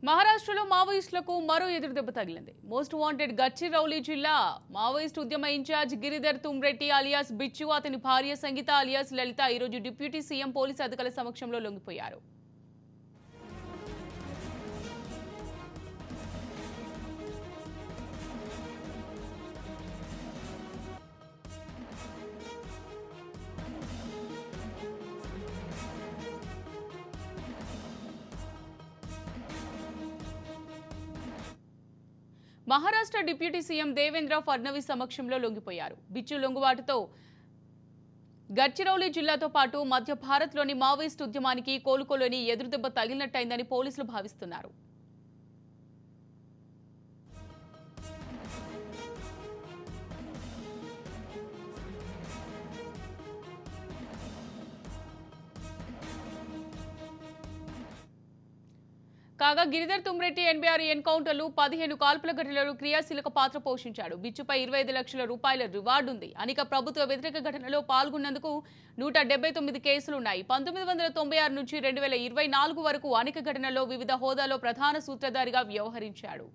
మహారాష్ట్రలో మావోయిస్టులకు మరో ఎదురుదెబ్బ తగిలింది. మోస్ట్ వాంటెడ్ గడ్చిరౌలి జిల్లా మావోయిస్ట్ ఉద్యమ ఇన్ఛార్జ్ గిరిధర్ తుమ్రెడ్డి అలియాస్ బిచ్చు, అతని భార్య సంగీత అలియాస్ లలిత ఈరోజు డిప్యూటీ సీఎం పోలీసు అధికారుల సమక్షంలో లొంగిపోయారు. మహారాష్ట్ర డిప్యూటీ సీఎం దేవేంద్ర ఫడ్నవీస్ సమక్షంలో లొంగిపోయారు. బిచ్చు లొంగుబాటుతో గడ్చిరౌలి జిల్లాతో పాటు మధ్య భారత్లోని మావోయిస్ట్ ఉద్యమానికి కోలుకోలేని ఎదురుదెబ్బ తగిలినట్టయిందని పోలీసులు భావిస్తున్నారు. కాగా గిరిధర్ తుమ్రెడ్డి 86 ఎన్కౌంటర్లు, 15 కాల్పుల ఘటనలో క్రియాశీలక పాత్ర పోషించాడు. బిచ్చుపై 25 లక్షల రూపాయల రివార్డు ఉంది. అనేక ప్రభుత్వ వ్యతిరేక ఘటనలో పాల్గొన్నందుకు 179 కేసులున్నాయి. 1996 నుంచి 2024 వరకు అనేక ఘటనల్లో వివిధ హోదాలో ప్రధాన సూత్రధారిగా వ్యవహరించాడు.